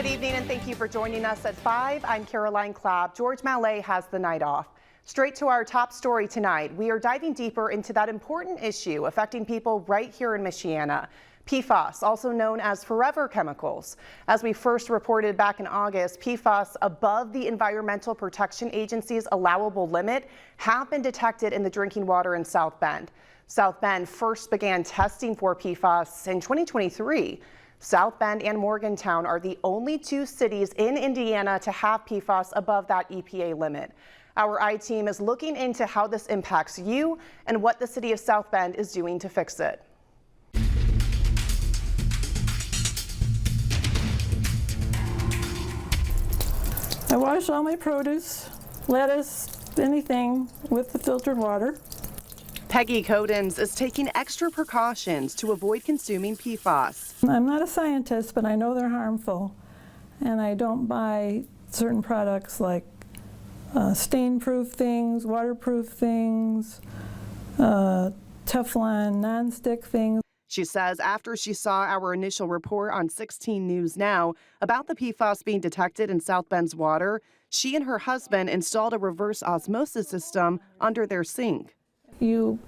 Good evening and thank you for joining us at 5. I'm Caroline Clapp. George Mallet has the night off. Straight to our top story tonight. We are diving deeper into that important issue affecting people right here in Michiana. PFAS, also known as forever chemicals. As we first reported back in August, PFAS above the Environmental Protection Agency's allowable limit have been detected in the drinking water in South Bend. South Bend first began testing for PFAS in 2023. South Bend and Morgantown are the only two cities in Indiana to have PFAS above that EPA limit. Our I-team is looking into how this impacts you and what the city of South Bend is doing to fix it. I wash all my produce, lettuce, anything with the filtered water. Peggy Codens is taking extra precautions to avoid consuming PFAS. I'm not a scientist, but I know they're harmful, and I don't buy certain products like stain-proof things, waterproof things, Teflon non-stick things. She says after she saw our initial report on 16 News Now about the PFAS being detected in South Bend's water, she and her husband installed a reverse osmosis system under their sink. You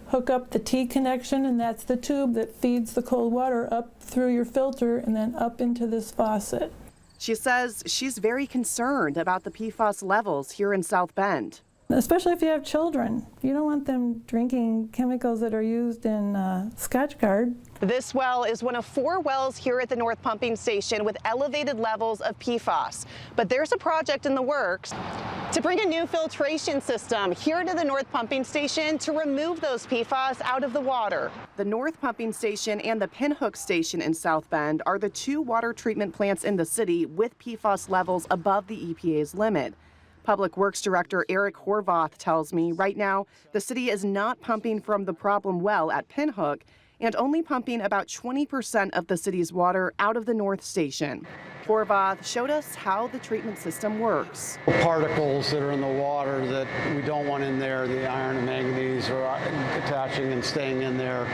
hook up the T connection, and that's the tube that feeds the cold water up through your filter and then up into this faucet. She says she's very concerned about the PFAS levels here in South Bend. Especially if you have children. You don't want them drinking chemicals that are used in Scotchgard. This well is one of 4 wells here at the North Pumping Station with elevated levels of PFAS. But there's a project in the works to bring a new filtration system here to the North Pumping Station to remove those PFAS out of the water. The North Pumping Station and the Pinhook Station in South Bend are the 2 water treatment plants in the city with PFAS levels above the EPA's limit. Public Works Director Eric Horvath tells me right now the city is not pumping from the problem well at Pinhook and only pumping about 20% of the city's water out of the North Station. Horvath showed us how the treatment system works. Particles that are in the water that we don't want in there, the iron and manganese are attaching and staying in there.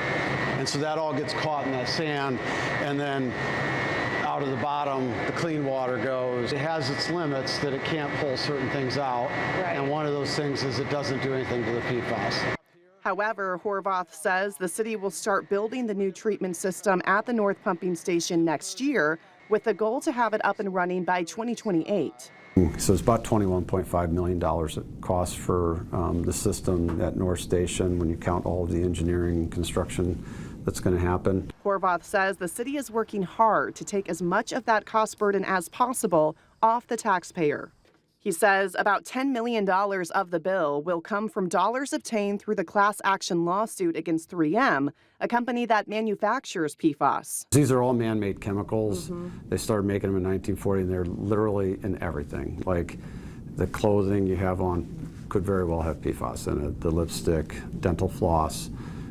And so that all gets caught in that sand, and then out of the bottom, the clean water goes. It has its limits that it can't pull certain things out. Right. And one of those things is it doesn't do anything to the PFAS. However, Horvath says the city will start building the new treatment system at the North Pumping Station next year with the goal to have it up and running by 2028. So it's about $21.5 million it costs for the system at North Station when you count all of the engineering and construction that's going to happen. Horvath says the city is working hard to take as much of that cost burden as possible off the taxpayer. He says about $10 million of the bill will come from dollars obtained through the class action lawsuit against 3M, a company that manufactures PFAS. These are all man-made chemicals. They started making them in 1940, and they're literally in everything. Like the clothing you have on could very well have PFAS in it, the lipstick, dental floss,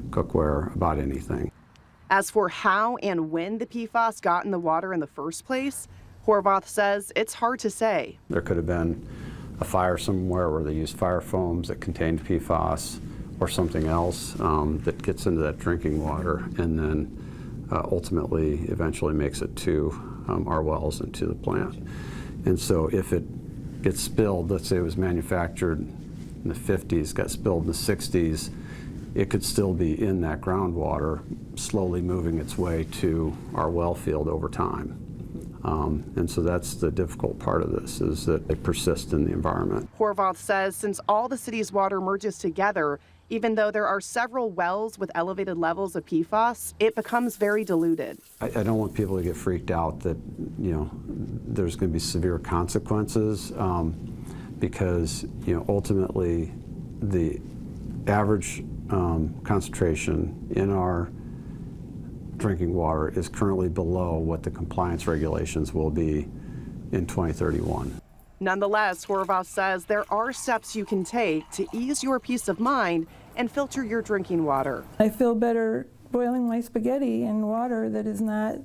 cookware, about anything. As for how and when the PFAS got in the water in the first place, Horvath says it's hard to say. There could have been a fire somewhere where they used fire foams that contained PFAS or something else that gets into that drinking water and then ultimately eventually makes it to our wells and to the plant. And so if it gets spilled, let's say it was manufactured in the 50s, got spilled in the 60s, it could still be in that groundwater, slowly moving its way to our well field over time. And so that's the difficult part of this, is that they persist in the environment. Horvath says since all the city's water merges together, even though there are several wells with elevated levels of PFAS, it becomes very diluted. I don't want people to get freaked out that, there's going to be severe consequences because, ultimately the average concentration in our drinking water is currently below what the compliance regulations will be in 2031. Nonetheless, Horvath says there are steps you can take to ease your peace of mind and filter your drinking water. I feel better boiling my spaghetti in water that is not,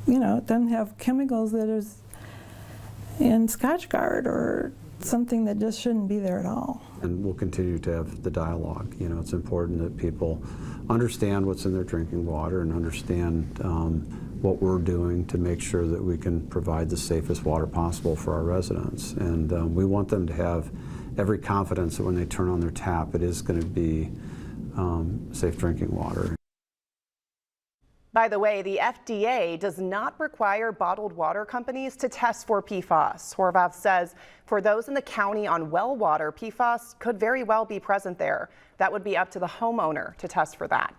it doesn't have chemicals that is in Scotchgard or something that just shouldn't be there at all. And we'll continue to have the dialogue. It's important that people understand what's in their drinking water and understand what we're doing to make sure that we can provide the safest water possible for our residents. And we want them to have every confidence that when they turn on their tap, it is going to be safe drinking water. By the way, the FDA does not require bottled water companies to test for PFAS. Horvath says for those in the county on well water, PFAS could very well be present there. That would be up to the homeowner to test for that.